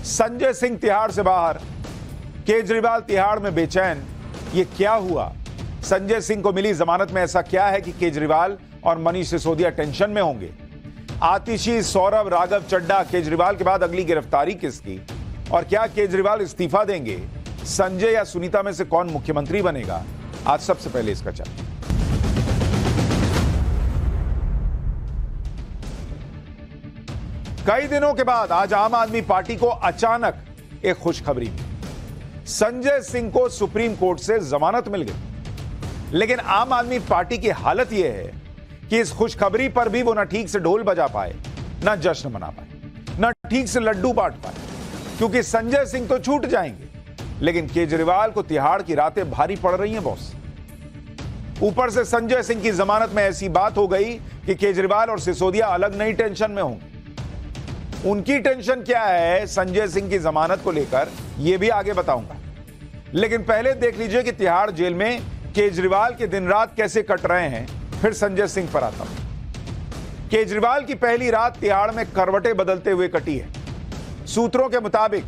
संजय सिंह तिहाड़ से बाहर, केजरीवाल तिहाड़ में बेचैन। ये क्या हुआ? संजय सिंह को मिली जमानत में ऐसा क्या है कि केजरीवाल और मनीष सिसोदिया टेंशन में होंगे? आतिशी, सौरभ, राघव चड्ढा, केजरीवाल के बाद अगली गिरफ्तारी किसकी? और क्या केजरीवाल इस्तीफा देंगे? संजय या सुनीता में से कौन मुख्यमंत्री बनेगा? आज सबसे पहले इसका चर्चा। कई दिनों के बाद आज आम आदमी पार्टी को अचानक एक खुशखबरी मिली। संजय सिंह को सुप्रीम कोर्ट से जमानत मिल गई। लेकिन आम आदमी पार्टी की हालत यह है कि इस खुशखबरी पर भी वो न ठीक से ढोल बजा पाए, न जश्न मना पाए, न ठीक से लड्डू बांट पाए, क्योंकि संजय सिंह तो छूट जाएंगे, लेकिन केजरीवाल को तिहाड़ की रातें भारी पड़ रही हैं बॉस। ऊपर से संजय सिंह की जमानत में ऐसी बात हो गई कि केजरीवाल और सिसोदिया अलग नई टेंशन में होंगे। उनकी टेंशन क्या है संजय सिंह की जमानत को लेकर, यह भी आगे बताऊंगा। लेकिन पहले देख लीजिए कि तिहाड़ जेल में केजरीवाल के दिन रात कैसे कट रहे हैं, फिर संजय सिंह पर आता हूं। केजरीवाल की पहली रात तिहाड़ में करवटें बदलते हुए कटी है। सूत्रों के मुताबिक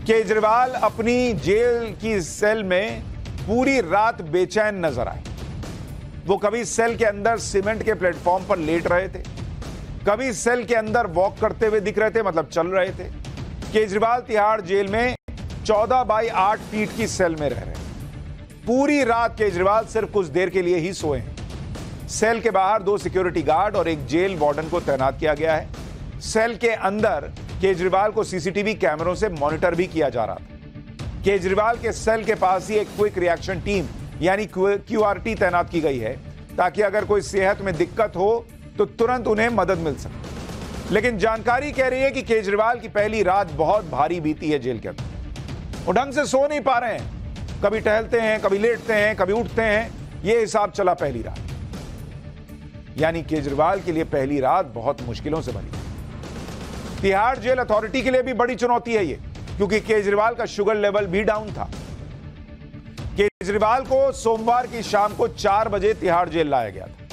केजरीवाल अपनी जेल की सेल में पूरी रात बेचैन नजर आए। वो कभी सेल के अंदर सीमेंट के प्लेटफॉर्म पर लेट रहे थे, कभी सेल के अंदर वॉक करते हुए दिख रहे थे, मतलब चल रहे थे। केजरीवाल तिहाड़ जेल में 14 बाई 8 फीट की सेल में रह रहे हैं। पूरी रात केजरीवाल सिर्फ कुछ देर के लिए ही सोए हैं। सेल के बाहर 2 सिक्योरिटी गार्ड और एक जेल वार्डन को तैनात किया गया है। सेल के अंदर केजरीवाल को सीसीटीवी कैमरों से मॉनिटर भी किया जा रहा था। केजरीवाल के सेल के पास ही एक क्विक रिएक्शन टीम यानी QRT तैनात की गई है, ताकि अगर कोई सेहत में दिक्कत हो तो तुरंत उन्हें मदद मिल सके। लेकिन जानकारी कह रही है कि केजरीवाल की पहली रात बहुत भारी बीती है जेल के अंदर। वो ढंग से सो नहीं पा रहे हैं, कभी टहलते हैं, कभी लेटते हैं, कभी उठते हैं। यह हिसाब चला पहली रात। यानी केजरीवाल के लिए पहली रात बहुत मुश्किलों से भरी। तिहाड़ जेल अथॉरिटी के लिए भी बड़ी चुनौती है ये, क्योंकि केजरीवाल का शुगर लेवल भी डाउन था। केजरीवाल को सोमवार की शाम को 4 बजे तिहाड़ जेल लाया गया था।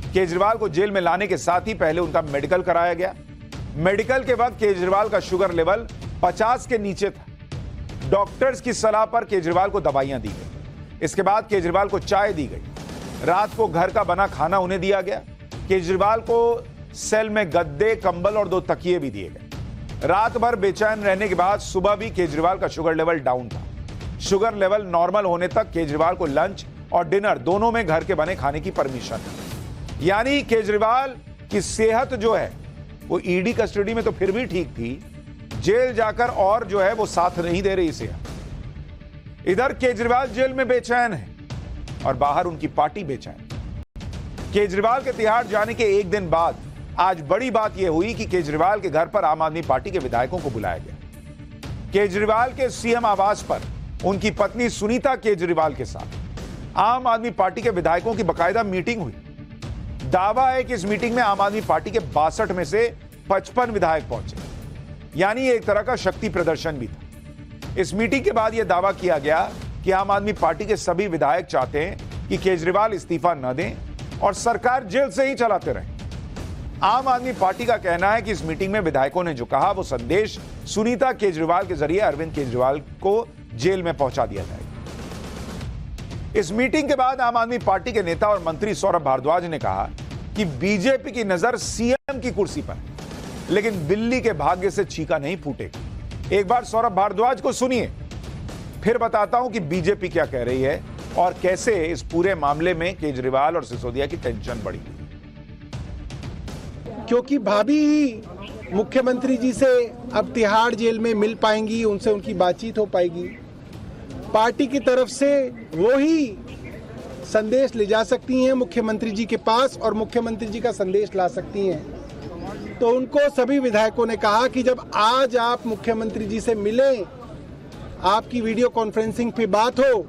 केजरीवाल को जेल में लाने के साथ ही पहले उनका मेडिकल कराया गया। मेडिकल के वक्त केजरीवाल का शुगर लेवल 50 के नीचे था। डॉक्टर्स की सलाह पर केजरीवाल को दवाइयां दी गई। इसके बाद केजरीवाल को चाय दी गई। रात को घर का बना खाना उन्हें दिया गया। केजरीवाल को सेल में गद्दे, कंबल और 2 तकिए भी दिए गए। रात भर बेचैन रहने के बाद सुबह भी केजरीवाल का शुगर लेवल डाउन था। शुगर लेवल नॉर्मल होने तक केजरीवाल को लंच और डिनर दोनों में घर के बने खाने की परमिशन है। यानी केजरीवाल की सेहत जो है वो ईडी कस्टडी में तो फिर भी ठीक थी, जेल जाकर और जो है वो साथ नहीं दे रही सेहत। इधर केजरीवाल जेल में बेचैन है और बाहर उनकी पार्टी बेचैन। केजरीवाल के तिहाड़ जाने के एक दिन बाद आज बड़ी बात यह हुई कि केजरीवाल के घर पर आम आदमी पार्टी के विधायकों को बुलाया गया। केजरीवाल के सीएम आवास पर उनकी पत्नी सुनीता केजरीवाल के साथ आम आदमी पार्टी के विधायकों की बाकायदा मीटिंग हुई। दावा है कि इस मीटिंग में आम आदमी पार्टी के 62 में से 55 विधायक पहुंचे, यानी एक तरह का शक्ति प्रदर्शन भी था। इस मीटिंग के बाद यह दावा किया गया कि आम आदमी पार्टी के सभी विधायक चाहते हैं कि केजरीवाल इस्तीफा न दें और सरकार जेल से ही चलाते रहें। आम आदमी पार्टी का कहना है कि इस मीटिंग में विधायकों ने जो कहा वो संदेश सुनीता केजरीवाल के जरिए अरविंद केजरीवाल को जेल में पहुंचा दिया जाएगा। इस मीटिंग के बाद आम आदमी पार्टी के नेता और मंत्री सौरभ भारद्वाज ने कहा कि बीजेपी की नजर सीएम की कुर्सी पर है, लेकिन बिल्ली के भाग्य से छीका नहीं फूटेगा। एक बार सौरभ भारद्वाज को सुनिए, फिर बताता हूं कि बीजेपी क्या कह रही है और कैसे इस पूरे मामले में केजरीवाल और सिसोदिया की टेंशन बढ़ी। क्योंकि भाभी ही मुख्यमंत्री जी से अब तिहाड़ जेल में मिल पाएंगी, उनसे उनकी बातचीत हो पाएगी। पार्टी की तरफ से वो ही संदेश ले जा सकती हैं मुख्यमंत्री जी के पास और मुख्यमंत्री जी का संदेश ला सकती हैं। तो उनको सभी विधायकों ने कहा कि जब आज आप मुख्यमंत्री जी से मिलें, आपकी वीडियो कॉन्फ्रेंसिंग पे बात हो,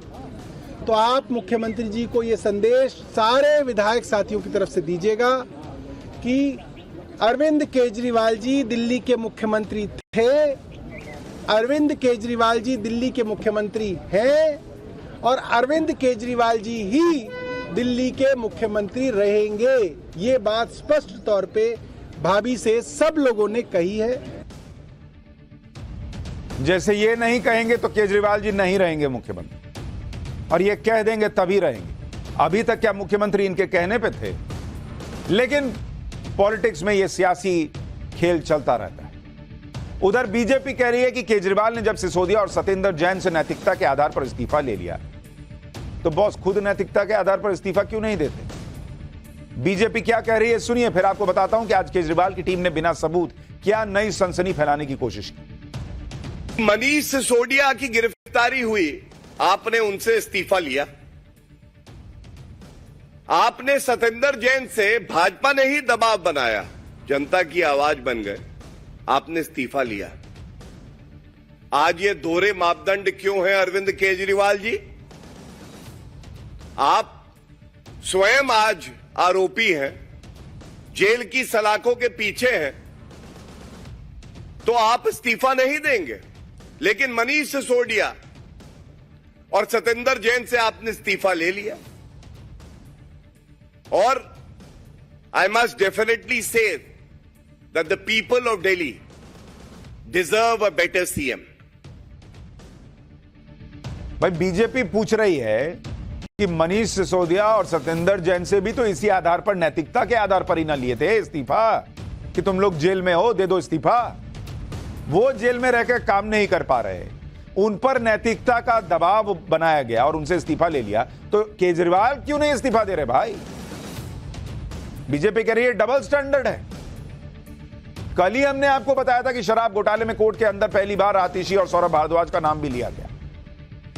तो आप मुख्यमंत्री जी को ये संदेश सारे विधायक साथियों की तरफ से दीजिएगा कि अरविंद केजरीवाल जी दिल्ली के मुख्यमंत्री थे, अरविंद केजरीवाल जी दिल्ली के मुख्यमंत्री हैं और अरविंद केजरीवाल जी ही दिल्ली के मुख्यमंत्री रहेंगे। ये बात स्पष्ट तौर पे भाभी से सब लोगों ने कही है। जैसे ये नहीं कहेंगे तो केजरीवाल जी नहीं रहेंगे मुख्यमंत्री, और ये कह देंगे तभी रहेंगे। अभी तक क्या मुख्यमंत्री इनके कहने पे थे? लेकिन पॉलिटिक्स में ये सियासी खेल चलता रहता है। उधर बीजेपी कह रही है कि केजरीवाल ने जब सिसोदिया और सत्येंद्र जैन से नैतिकता के आधार पर इस्तीफा ले लिया, तो बॉस खुद नैतिकता के आधार पर इस्तीफा क्यों नहीं देते? बीजेपी क्या कह रही है सुनिए, फिर आपको बताता हूं कि आज केजरीवाल की टीम ने बिना सबूत क्या नई सनसनी फैलाने की कोशिश की। मनीष सिसोदिया की गिरफ्तारी हुई, आपने उनसे इस्तीफा लिया। आपने सत्येंद्र जैन से, भाजपा ने ही दबाव बनाया, जनता की आवाज बन गए, आपने इस्तीफा लिया। आज ये दोहरे मापदंड क्यों है अरविंद केजरीवाल जी? आप स्वयं आज आरोपी हैं, जेल की सलाखों के पीछे हैं, तो आप इस्तीफा नहीं देंगे, लेकिन मनीष सिसोदिया और सत्येंद्र जैन से आपने इस्तीफा ले लिया। और I must definitely say that the people of Delhi deserve a better CM. भाई बीजेपी पूछ रही है कि मनीष सिसोदिया और सत्येंद्र जैन से भी तो इसी आधार पर, नैतिकता के आधार पर ही ना लिए थे इस्तीफा, कि तुम लोग जेल में हो, दे दो इस्तीफा। वो जेल में रहकर काम नहीं कर पा रहे, उन पर नैतिकता का दबाव बनाया गया और उनसे इस्तीफा ले लिया। तो केजरीवाल क्यों नहीं इस्तीफा दे रहे भाई? बीजेपी कह रही है डबल स्टैंडर्ड है। कल ही हमने आपको बताया था कि शराब घोटाले में कोर्ट के अंदर पहली बार आतिशी और सौरभ भारद्वाज का नाम भी लिया गया।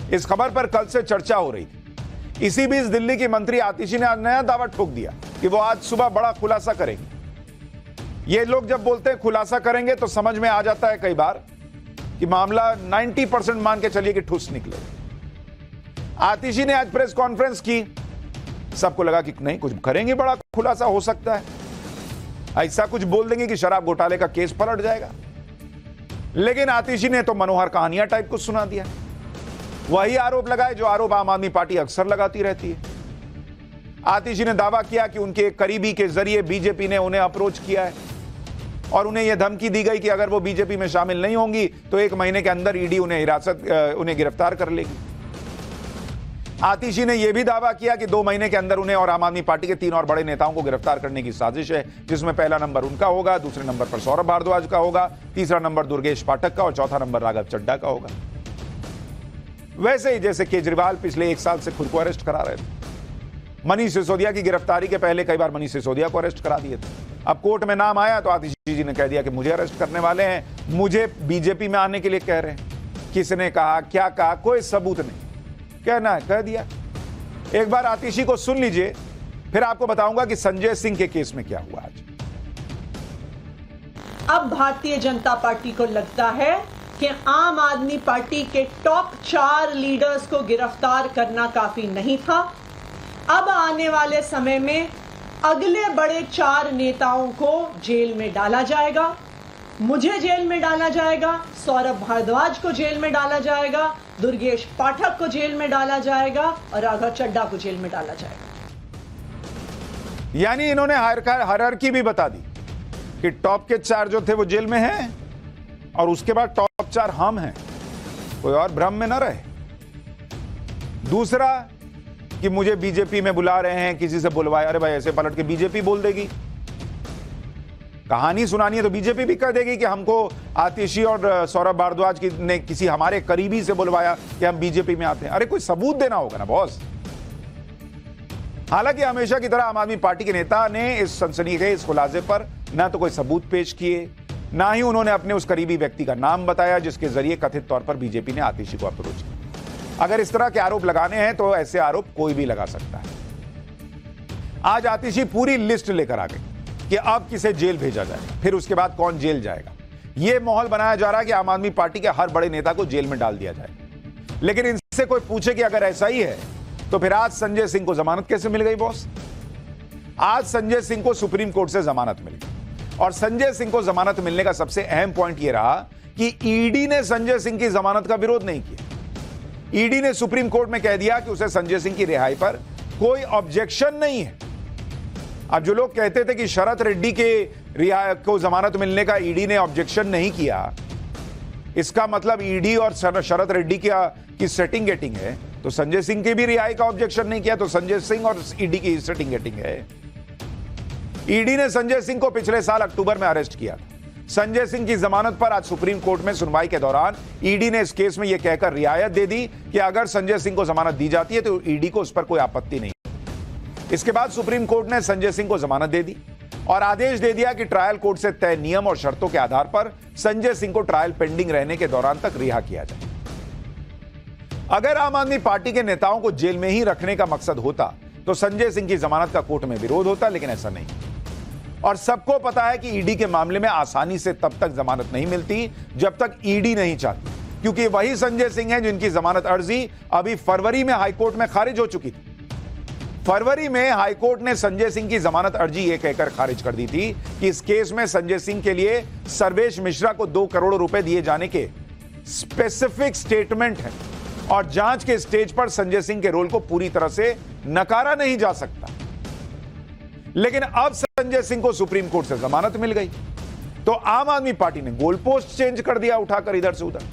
इस खबर पर कल से चर्चा हो रही थी। इसी बीच दिल्ली की मंत्री आतिशी ने आज नया दावा ठोक दिया कि वो आज सुबह बड़ा खुलासा करेंगे। ये लोग जब बोलते हैं खुलासा करेंगे तो समझ में आ जाता है कई बार कि मामला 90% मान के चलिए कि ठुस निकले। आतिशी ने आज प्रेस कॉन्फ्रेंस की, सबको लगा कि नहीं कुछ करेंगे, बड़ा खुलासा हो सकता है, ऐसा कुछ बोल देंगे कि शराब घोटाले का केस पलट जाएगा। लेकिन आतिशी ने तो मनोहर कहानियां टाइप कुछ सुना दिया, वही आरोप लगाए जो आरोप आम आदमी पार्टी अक्सर लगाती रहती है। आतिशी ने दावा किया कि उनके करीबी के जरिए बीजेपी ने उन्हें अप्रोच किया है और उन्हें यह धमकी दी गई कि अगर वो बीजेपी में शामिल नहीं होंगी तो 1 महीने के अंदर ईडी उन्हें गिरफ्तार कर लेगी। आतिशी ने यह भी दावा किया कि 2 महीने के अंदर उन्हें और आम आदमी पार्टी के 3 और बड़े नेताओं को गिरफ्तार करने की साजिश है, जिसमें पहला नंबर उनका होगा, दूसरे नंबर पर सौरभ भारद्वाज का होगा, तीसरा नंबर दुर्गेश पाठक का और चौथा नंबर राघव चड्ढा का होगा। वैसे ही जैसे केजरीवाल पिछले 1 साल से खुद को अरेस्ट करा रहे थे। मनीष सिसोदिया की गिरफ्तारी के पहले कई बार मनीष सिसोदिया को अरेस्ट करा दिए थे। अब कोर्ट में नाम आया तो आतिशी जी ने कह दिया कि मुझे अरेस्ट करने वाले हैं, मुझे बीजेपी में आने के लिए कह रहे हैं। किसने कहा, क्या कहा, कोई सबूत नहीं, कहना है कह दिया। एक बार आतिशी को सुन लीजिए, फिर आपको बताऊंगा कि संजय सिंह के केस में क्या हुआ आज। अब भारतीय जनता पार्टी को लगता है कि आम आदमी पार्टी के टॉप 4 लीडर्स को गिरफ्तार करना काफी नहीं था। अब आने वाले समय में अगले बड़े 4 नेताओं को जेल में डाला जाएगा। मुझे जेल में डाला जाएगा, सौरभ भारद्वाज को जेल में डाला जाएगा, दुर्गेश पाठक को जेल में डाला जाएगा और राघव चड्ढा को जेल में डाला जाएगा। यानी इन्होंने हायरार्की भी बता दी कि टॉप के 4 जो थे वो जेल में हैं और उसके बाद टॉप 4 हम हैं, कोई और भ्रम में न रहे। दूसरा कि मुझे बीजेपी में बुला रहे हैं, किसी से बुलवाए, अरे भाई ऐसे पलट के बीजेपी बोल देगी, कहानी सुनानी है तो बीजेपी भी कह देगी कि हमको आतिशी और सौरभ भारद्वाज ने किसी हमारे करीबी से बुलवाया कि हम बीजेपी में आते हैं। अरे कोई सबूत देना होगा ना बॉस। हालांकि हमेशा की तरह आम आदमी पार्टी के नेता ने इस सनसनीखेज खुलासे पर ना तो कोई सबूत पेश किए, ना ही उन्होंने अपने उस करीबी व्यक्ति का नाम बताया जिसके जरिए कथित तौर पर बीजेपी ने आतिशी को अप्रोच किया। अगर इस तरह के आरोप लगाने हैं तो ऐसे आरोप कोई भी लगा सकता है। आज आतिशी पूरी लिस्ट लेकर आ गई कि अब किसे जेल भेजा जाएगा, फिर उसके बाद कौन जेल जाएगा। यह माहौल बनाया जा रहा है कि आम आदमी पार्टी के हर बड़े नेता को जेल में डाल दिया जाएगा। लेकिन इनसे कोई पूछे कि अगर ऐसा ही है तो फिर आज संजय सिंह को जमानत कैसे मिल गई बॉस? आज संजय सिंह को सुप्रीम कोर्ट से जमानत मिल गई और संजय सिंह को जमानत मिलने का सबसे अहम पॉइंट यह रहा कि ईडी ने संजय सिंह की जमानत का विरोध नहीं किया। ईडी ने सुप्रीम कोर्ट में कह दिया कि उसे संजय सिंह की रिहाई पर कोई ऑब्जेक्शन नहीं है। अब जो लोग कहते थे कि शरद रेड्डी के रिहाई को जमानत मिलने का ईडी ने ऑब्जेक्शन नहीं किया, इसका मतलब ईडी और शरद रेड्डी की सेटिंग गेटिंग है, तो संजय सिंह की भी रिहाई का ऑब्जेक्शन नहीं किया, तो संजय सिंह और ईडी की सेटिंग गेटिंग है। ईडी ने संजय सिंह को पिछले साल अक्टूबर में अरेस्ट किया था। संजय सिंह की जमानत पर आज सुप्रीम कोर्ट में सुनवाई के दौरान ईडी ने इस केस में यह कहकर रियायत दे दी कि अगर संजय सिंह को जमानत दी जाती है तो ईडी को उस पर कोई आपत्ति नहीं। इसके बाद सुप्रीम कोर्ट ने संजय सिंह को जमानत दे दी और आदेश दे दिया कि ट्रायल कोर्ट से तय नियम और शर्तों के आधार पर संजय सिंह को ट्रायल पेंडिंग रहने के दौरान तक रिहा किया जाए। अगर आम आदमी पार्टी के नेताओं को जेल में ही रखने का मकसद होता तो संजय सिंह की जमानत का कोर्ट में विरोध होता, लेकिन ऐसा नहीं। और सबको पता है कि ईडी के मामले में आसानी से तब तक जमानत नहीं मिलती जब तक ईडी नहीं चाहती, क्योंकि वही संजय सिंह है जिनकी जमानत अर्जी अभी फरवरी में हाईकोर्ट में खारिज हो चुकी थी। फरवरी में हाईकोर्ट ने संजय सिंह की जमानत अर्जी यह कहकर खारिज कर दी थी कि इस केस में संजय सिंह के लिए सर्वेश मिश्रा को 2 करोड़ रुपए दिए जाने के स्पेसिफिक स्टेटमेंट है और जांच के स्टेज पर संजय सिंह के रोल को पूरी तरह से नकारा नहीं जा सकता। लेकिन अब संजय सिंह को सुप्रीम कोर्ट से जमानत मिल गई तो आम आदमी पार्टी ने गोल पोस्ट चेंज कर दिया, उठाकर इधर से उधर।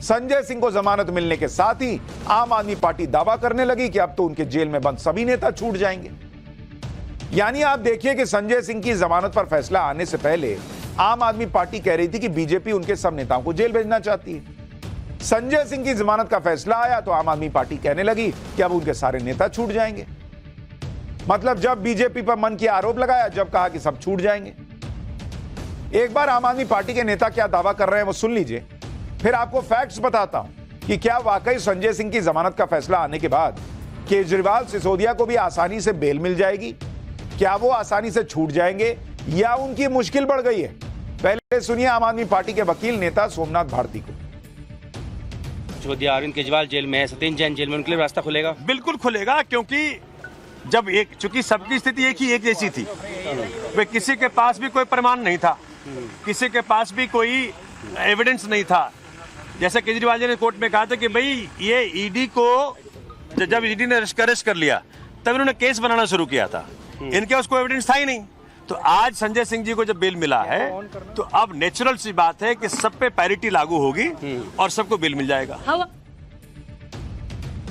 संजय सिंह को जमानत मिलने के साथ ही आम आदमी पार्टी दावा करने लगी कि अब तो उनके जेल में बंद सभी नेता छूट जाएंगे। यानी आप देखिए कि संजय सिंह की जमानत पर फैसला आने से पहले आम आदमी पार्टी कह रही थी कि बीजेपी उनके सब नेताओं को जेल भेजना चाहती है। संजय सिंह की जमानत का फैसला आया तो आम आदमी पार्टी कहने लगी कि अब उनके सारे नेता छूट जाएंगे। मतलब जब बीजेपी पर मन की आरोप लगाया, जब कहा कि सब छूट जाएंगे। एक बार आम आदमी पार्टी के नेता क्या दावा कर रहे हैं वो सुन लीजिए, फिर आपको फैक्ट्स बताता हूं कि क्या वाकई संजय सिंह की जमानत का फैसला आने के बाद केजरीवाल सिसोदिया को भी आसानी से बेल मिल जाएगी, क्या वो आसानी से छूट जाएंगे या उनकी मुश्किल बढ़ गई है। पहले सुनिए आम आदमी पार्टी के वकील नेता सोमनाथ भारती को। सिसोदिया अरविंद केजरीवाल जेल में है, सत्येंद्र जैन जेल में, उनके लिए रास्ता खुलेगा? बिल्कुल खुलेगा, क्योंकि जब चूंकि सबकी स्थिति एक जैसी थी, वे किसी के पास भी कोई प्रमाण नहीं था, किसी के पास भी कोई एविडेंस नहीं था। जैसे केजरीवाल जी ने कोर्ट में कहा था कि भाई ये ईडी को जब ईडी ने अरेस्ट कर लिया तब इन्होंने केस बनाना शुरू किया था, इनके पास कोई एविडेंस था ही नहीं। तो आज संजय सिंह जी को जब बेल मिला है तो अब नेचुरल सी बात है कि सब पे पैरिटी लागू होगी और सबको बेल मिल जाएगा।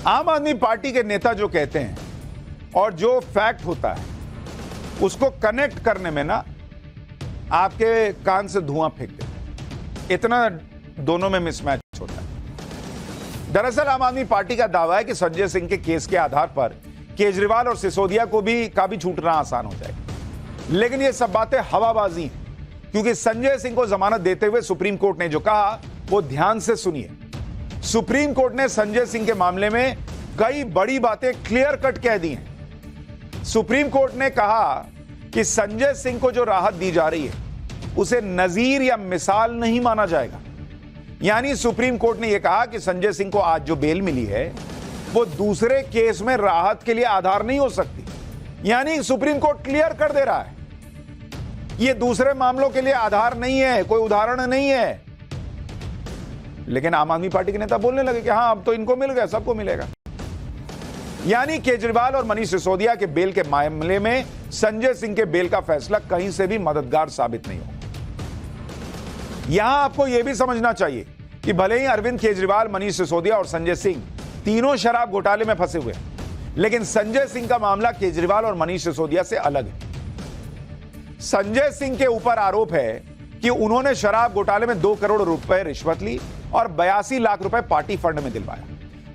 आम आदमी पार्टी के नेता जो कहते हैं और जो फैक्ट होता है उसको कनेक्ट करने में ना आपके कान से धुआं फेंक देते, इतना दोनों में मिसमैच होता है। दरअसल आम आदमी पार्टी का दावा है कि संजय सिंह के केस के आधार पर केजरीवाल और सिसोदिया को भी छूटना आसान हो जाएगा, लेकिन ये सब बातें हवाबाजी हैं, क्योंकि संजय सिंह को जमानत देते हुए सुप्रीम कोर्ट ने जो कहा वो ध्यान से सुनिए। सुप्रीम कोर्ट ने संजय सिंह के मामले में कई बड़ी बातें क्लियर कट कह दी हैं। सुप्रीम कोर्ट ने कहा कि संजय सिंह को जो राहत दी जा रही है उसे नजीर या मिसाल नहीं माना जाएगा। यानी सुप्रीम कोर्ट ने यह कहा कि संजय सिंह को आज जो बेल मिली है वो दूसरे केस में राहत के लिए आधार नहीं हो सकती। यानी सुप्रीम कोर्ट क्लियर कर दे रहा है ये दूसरे मामलों के लिए आधार नहीं है, कोई उदाहरण नहीं है। लेकिन आम आदमी पार्टी के नेता बोलने लगे कि हां अब तो इनको मिल गया, सबको मिलेगा। यानी केजरीवाल और मनीष सिसोदिया के बेल के मामले में संजय सिंह के बेल का फैसला कहीं से भी मददगार साबित नहीं होगा। यहां आपको यह भी समझना चाहिए कि भले ही अरविंद केजरीवाल, मनीष सिसोदिया और संजय सिंह तीनों शराब घोटाले में फंसे हुए हैं, लेकिन संजय सिंह का मामला केजरीवाल और मनीष सिसोदिया से अलग है। संजय सिंह के ऊपर आरोप है कि उन्होंने शराब घोटाले में 2 करोड़ रुपए रिश्वत ली और 82 लाख रुपए पार्टी फंड में दिलवाया,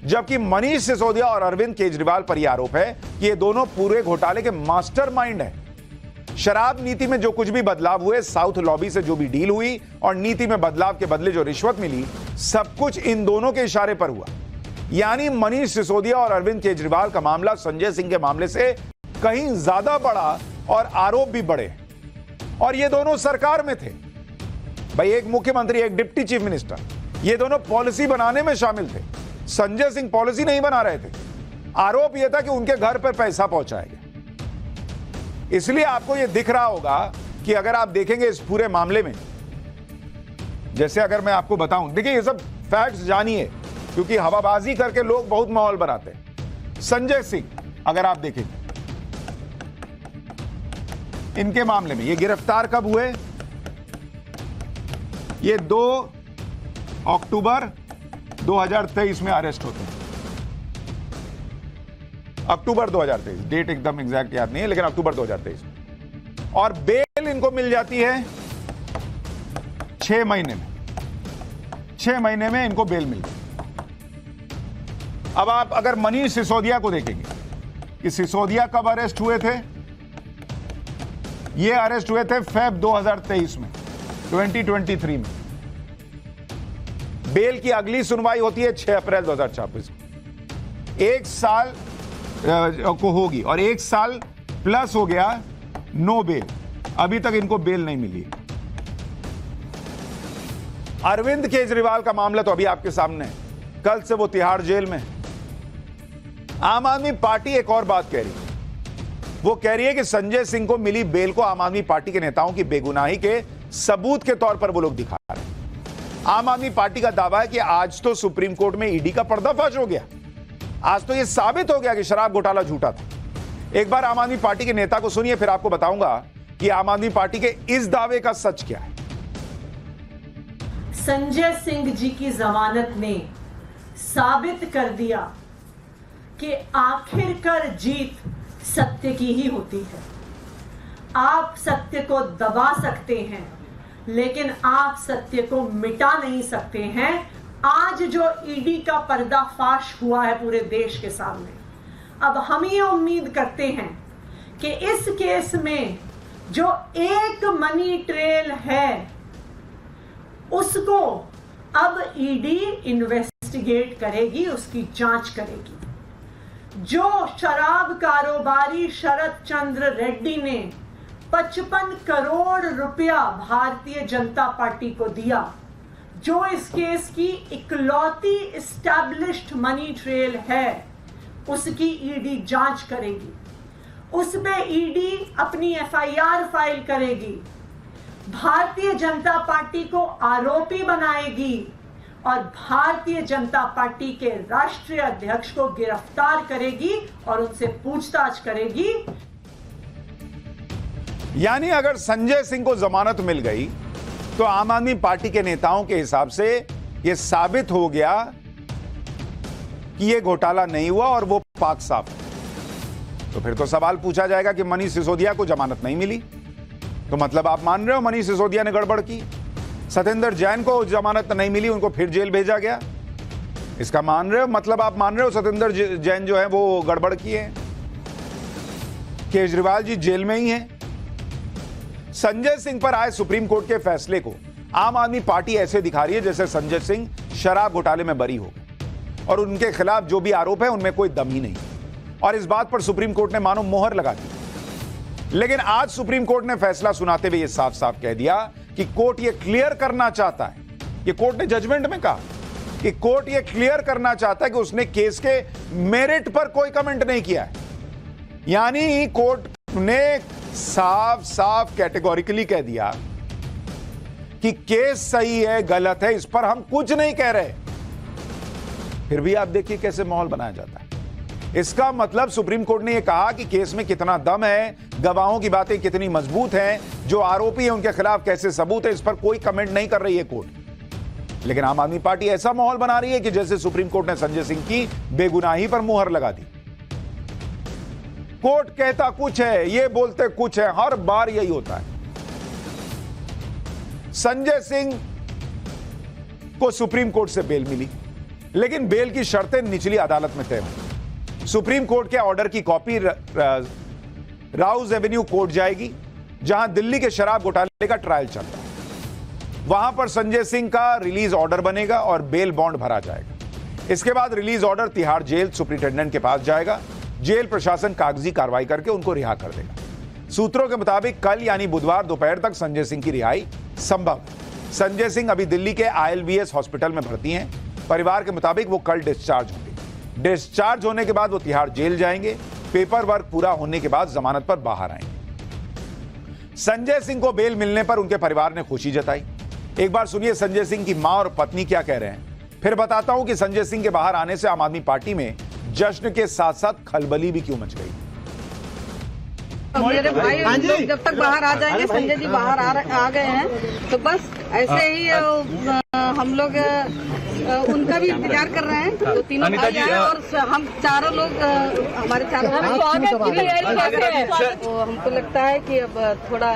जबकि मनीष सिसोदिया और अरविंद केजरीवाल पर यह आरोप है कि ये दोनों पूरे घोटाले के मास्टरमाइंड हैं। शराब नीति में जो कुछ भी बदलाव हुए, साउथ लॉबी से जो भी डील हुई और नीति में बदलाव के बदले जो रिश्वत मिली, सब कुछ इन दोनों के इशारे पर हुआ। यानी मनीष सिसोदिया और अरविंद केजरीवाल का मामला संजय सिंह के मामले से कहीं ज्यादा बड़ा और आरोप भी बड़े, और ये दोनों सरकार में थे। भाई एक मुख्यमंत्री, एक डिप्टी चीफ मिनिस्टर, ये दोनों पॉलिसी बनाने में शामिल थे। संजय सिंह पॉलिसी नहीं बना रहे थे, आरोप यह था कि उनके घर पर पैसा पहुंचाएगा। इसलिए आपको यह दिख रहा होगा कि अगर आप देखेंगे इस पूरे मामले में, जैसे अगर मैं आपको बताऊं, देखिए ये सब फैक्ट्स जानिए, क्योंकि हवाबाजी करके लोग बहुत माहौल बनाते हैं। संजय सिंह अगर आप देखेंगे इनके मामले में, ये गिरफ्तार कब हुए, ये 2 अक्टूबर 2023 में अरेस्ट होते हैं। अक्टूबर 2023, डेट एकदम एग्जैक्ट याद नहीं है, लेकिन अक्टूबर 2023 में। और बेल इनको मिल जाती है 6 महीने में। 6 महीने में इनको बेल मिल गई। अब आप अगर मनीष सिसोदिया को देखेंगे कि सिसोदिया कब अरेस्ट हुए थे, ये अरेस्ट हुए थे फेब 2023 में, 2023 में। बेल की अगली सुनवाई होती है 6 अप्रैल 2024 को। 1 साल को होगी और 1 साल प्लस हो गया नो बेल। अभी तक इनको बेल नहीं मिली। अरविंद केजरीवाल का मामला तो अभी आपके सामने है। कल से वो तिहाड़ जेल में। आम आदमी पार्टी एक और बात कह रही है। वो कह रही है कि संजय सिंह को मिली बेल को आम आदमी पार्टी के नेताओं की बेगुनाही के सबूत के तौर पर वो लोग दिखा रहे हैं। आम आदमी पार्टी का दावा है कि आज तो सुप्रीम कोर्ट में ईडी का पर्दाफाश हो गया। आज तो ये साबित हो गया कि शराब घोटाला झूठा था। एक बार आम आदमी पार्टी के नेता को सुनिए, फिर आपको बताऊंगा कि आम आदमी पार्टी के इस दावे का सच क्या है। संजय सिंह जी की जमानत ने साबित कर दिया कि आखिरकार जीत सत्य की ही होती है। आप सत्य को दबा सकते हैं, लेकिन आप सत्य को मिटा नहीं सकते हैं। आज जो ईडी का पर्दाफाश हुआ है पूरे देश के सामने, अब हम ये उम्मीद करते हैं कि इस केस में जो एक मनी ट्रेल है उसको अब ईडी इन्वेस्टिगेट करेगी, उसकी जांच करेगी। जो शराब कारोबारी शरद चंद्र रेड्डी ने 55 करोड़ रुपया भारतीय जनता पार्टी को दिया, जो इस केस की इकलौती एस्टैब्लिश्ड मनी ट्रेल है, उसकी ईडी जांच करेगी। उसमें ईडी अपनी एफआईआर फाइल करेगी, भारतीय जनता पार्टी को आरोपी बनाएगी और भारतीय जनता पार्टी के राष्ट्रीय अध्यक्ष को गिरफ्तार करेगी और उनसे पूछताछ करेगी। यानी अगर संजय सिंह को जमानत मिल गई तो आम आदमी पार्टी के नेताओं के हिसाब से यह साबित हो गया कि यह घोटाला नहीं हुआ और वो पाक साफ है। तो फिर तो सवाल पूछा जाएगा कि मनीष सिसोदिया को जमानत नहीं मिली, तो मतलब आप मान रहे हो मनीष सिसोदिया ने गड़बड़ की। सत्येंद्र जैन को जमानत नहीं मिली, उनको फिर जेल भेजा गया। इसका मान रहे हो, मतलब आप मान रहे हो सत्येंद्र जैन जो है वो गड़बड़ की है। केजरीवाल जी जेल में ही हैं। संजय सिंह पर आए सुप्रीम कोर्ट के फैसले को आम आदमी पार्टी ऐसे दिखा रही है जैसे संजय सिंह शराब घोटाले में बरी हो गए और उनके खिलाफ जो भी आरोप है उनमें कोई दम ही नहीं। और इस बात पर सुप्रीम कोर्ट ने मानो मोहर लगा दी। लेकिन आज सुप्रीम कोर्ट ने फैसला सुनाते हुए यह साफ साफ कह दिया कि कोर्ट यह क्लियर करना चाहता है, यह कोर्ट ने जजमेंट में कहा कि कोर्ट यह क्लियर करना चाहता है कि उसने केस के मेरिट पर कोई कमेंट नहीं किया है। यानी कोर्ट ने साफ साफ कैटेगोरिकली कह दिया कि केस सही है गलत है इस पर हम कुछ नहीं कह रहे। फिर भी आप देखिए कैसे माहौल बनाया जाता है। इसका मतलब सुप्रीम कोर्ट ने यह कहा कि केस में कितना दम है, गवाहों की बातें कितनी मजबूत हैं, जो आरोपी है उनके खिलाफ कैसे सबूत है, इस पर कोई कमेंट नहीं कर रही है कोर्ट। लेकिन आम आदमी पार्टी ऐसा माहौल बना रही है कि जैसे सुप्रीम कोर्ट ने संजय सिंह की बेगुनाही पर मुहर लगा दी। कोर्ट कहता कुछ है, ये बोलते कुछ है, हर बार यही होता है। संजय सिंह को सुप्रीम कोर्ट से बेल मिली, लेकिन बेल की शर्तें निचली अदालत में तय हुई। सुप्रीम कोर्ट के ऑर्डर की कॉपी राउज एवेन्यू कोर्ट जाएगी, जहां दिल्ली के शराब घोटाले का ट्रायल चल रहा है। वहां पर संजय सिंह का रिलीज ऑर्डर बनेगा और बेल बॉन्ड भरा जाएगा। इसके बाद release order Tihar jail superintendent के पास जाएगा। जेल प्रशासन कागजी कार्रवाई करके उनको रिहा कर देगा। सूत्रों के मुताबिक कल यानी बुधवार दोपहर तक संजय सिंह की रिहाई संभव है। संजय सिंह अभी दिल्ली के ILBS हॉस्पिटल में भर्ती हैं। परिवार के मुताबिक वो कल डिस्चार्ज होंगे। डिस्चार्ज होने के बाद वो तिहाड़ जेल जाएंगे। पेपर वर्क पूरा होने के बाद जमानत पर बाहर आएंगे। संजय सिंह को बेल मिलने पर उनके परिवार ने खुशी जताई। एक बार सुनिए संजय सिंह की मां और पत्नी क्या कह रहे हैं, फिर बताता हूं कि संजय सिंह के बाहर आने से आम आदमी पार्टी में जश्न के साथ साथ खलबली भी क्यों मच गई। मेरे भाई जब तक बाहर आ जाएंगे, संजय जी बाहर आ गए हैं तो बस ऐसे ही हम लोग उनका भी इंतजार कर रहे हैं। तो तीनों भाई आए और हम चारों लोग हमारे चारों तो हमको लगता है कि अब थोड़ा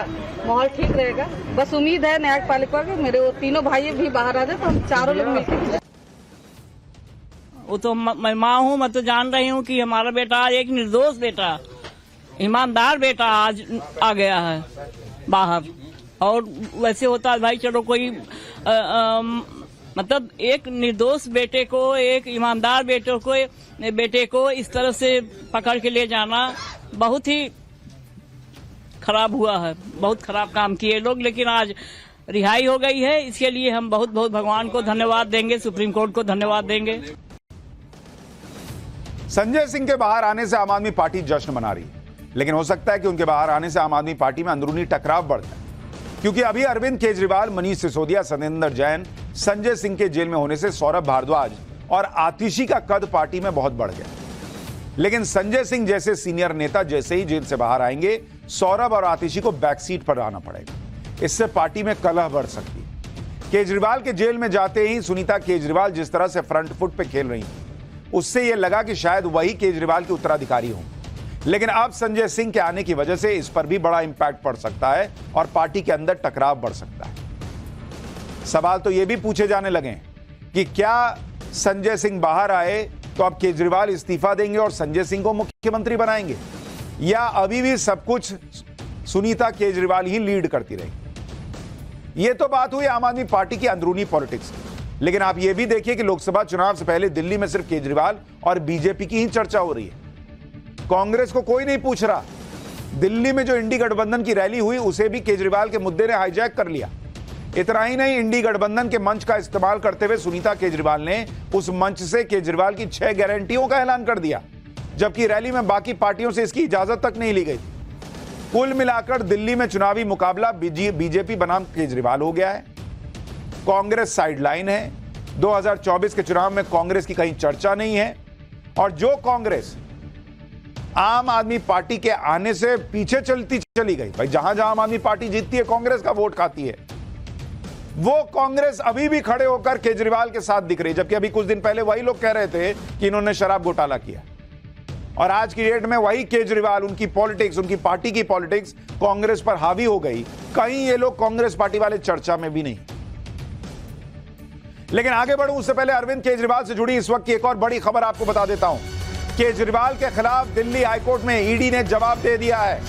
माहौल ठीक रहेगा। बस उम्मीद है न्यायपालिका के मेरे वो तीनों भाई भी बाहर आ जाए तो हम चारों लोग मिलकर। वो तो मैं माँ हूँ, मैं तो जान रही हूँ कि हमारा बेटा एक निर्दोष बेटा, ईमानदार बेटा आज आ गया है बाहर। और वैसे होता है भाई, चलो कोई मतलब एक निर्दोष बेटे को, एक ईमानदार बेटे को इस तरह से पकड़ के ले जाना बहुत ही खराब हुआ है। बहुत खराब काम किए लोग, लेकिन आज रिहाई हो गई है। इसके लिए हम बहुत बहुत भगवान को धन्यवाद देंगे, सुप्रीम कोर्ट को धन्यवाद देंगे। संजय सिंह के बाहर आने से आम आदमी पार्टी जश्न मना रही है, लेकिन हो सकता है कि उनके बाहर आने से आम आदमी पार्टी में अंदरूनी टकराव बढ़ जाए, क्योंकि अभी अरविंद केजरीवाल, मनीष सिसोदिया, सत्येंद्र जैन, संजय सिंह के जेल में होने से सौरभ भारद्वाज और आतिशी का कद पार्टी में बहुत बढ़ गया। लेकिन संजय सिंह जैसे सीनियर नेता जैसे ही जेल से बाहर आएंगे, सौरभ और आतिशी को बैकसीट पर आना पड़ेगा। इससे पार्टी में कलह बढ़ सकती है। केजरीवाल के जेल में जाते ही सुनीता केजरीवाल जिस तरह से फ्रंट फुट पे खेल रही थी, उससे यह लगा कि शायद वही केजरीवाल के उत्तराधिकारी हों। लेकिन अब संजय सिंह के आने की वजह से इस पर भी बड़ा इंपैक्ट पड़ सकता है और पार्टी के अंदर टकराव बढ़ सकता है। सवाल तो यह भी पूछे जाने लगे कि क्या संजय सिंह बाहर आए तो अब केजरीवाल इस्तीफा देंगे और संजय सिंह को मुख्यमंत्री बनाएंगे, या अभी भी सब कुछ सुनीता केजरीवाल ही लीड करती रहेगी। यह तो बात हुई आम आदमी पार्टी की अंदरूनी पॉलिटिक्स की, लेकिन आप यह भी देखिए कि लोकसभा चुनाव से पहले दिल्ली में सिर्फ केजरीवाल और बीजेपी की ही चर्चा हो रही है। कांग्रेस को कोई नहीं पूछ रहा। दिल्ली में जो इंडी गठबंधन की रैली हुई उसे भी केजरीवाल के मुद्दे ने हाईजैक कर लिया। इतना ही नहीं, इंडी गठबंधन के मंच का इस्तेमाल करते हुए सुनीता केजरीवाल ने उस मंच से केजरीवाल की 6 गारंटियों का ऐलान कर दिया, जबकि रैली में बाकी पार्टियों से इसकी इजाजत तक नहीं ली गई। कुल मिलाकर दिल्ली में चुनावी मुकाबला बीजेपी बनाम केजरीवाल हो गया है। कांग्रेस साइडलाइन है। 2024 के चुनाव में कांग्रेस की कहीं चर्चा नहीं है, और जो कांग्रेस आम आदमी पार्टी के आने से पीछे चलती चली गई, भाई जहां जहां आम आदमी पार्टी जीतती है कांग्रेस का वोट खाती है, वो कांग्रेस अभी भी खड़े होकर केजरीवाल के साथ दिख रही, जबकि अभी कुछ दिन पहले वही लोग कह रहे थे कि इन्होंने शराब घोटाला किया। और आज की डेट में वही केजरीवाल, उनकी पॉलिटिक्स, उनकी पार्टी की पॉलिटिक्स कांग्रेस पर हावी हो गई। कहीं ये लोग कांग्रेस पार्टी वाले चर्चा में भी नहीं। लेकिन आगे बढ़ूं उससे पहले अरविंद केजरीवाल से जुड़ी इस वक्त की एक और बड़ी खबर आपको बता देता हूं। केजरीवाल के खिलाफ दिल्ली हाईकोर्ट में ईडी ने जवाब दे दिया है।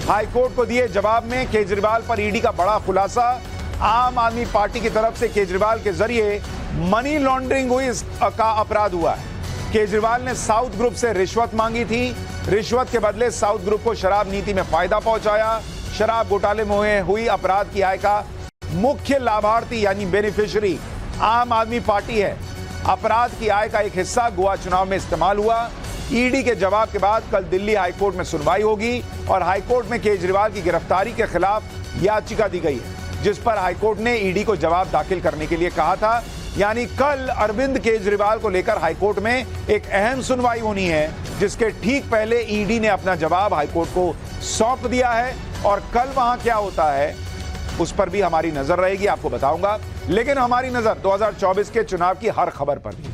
हाईकोर्ट को दिए जवाब में केजरीवाल पर ईडी का बड़ा खुलासा। आम आदमी पार्टी की तरफ से केजरीवाल के जरिए मनी लॉन्ड्रिंग हुई का अपराध हुआ है। केजरीवाल ने साउथ ग्रुप से रिश्वत मांगी थी। रिश्वत के बदले साउथ ग्रुप को शराब नीति में फायदा पहुंचाया। शराब घोटाले में हुई अपराध की आय का मुख्य लाभार्थी यानी बेनिफिशियरी आम आदमी पार्टी है। अपराध की आय का एक हिस्सा गोवा चुनाव में इस्तेमाल हुआ। ईडी के जवाब के बाद कल दिल्ली हाईकोर्ट में सुनवाई होगी और हाईकोर्ट में केजरीवाल की गिरफ्तारी के खिलाफ याचिका दी गई है, जिस पर हाईकोर्ट ने ईडी को जवाब दाखिल करने के लिए कहा था। यानी कल अरविंद केजरीवाल को लेकर हाईकोर्ट में एक अहम सुनवाई होनी है, जिसके ठीक पहले ईडी ने अपना जवाब हाईकोर्ट को सौंप दिया है। और कल वहां क्या होता है उस पर भी हमारी नजर रहेगी, आपको बताऊंगा। लेकिन हमारी नजर 2024 के चुनाव की हर खबर पर भी।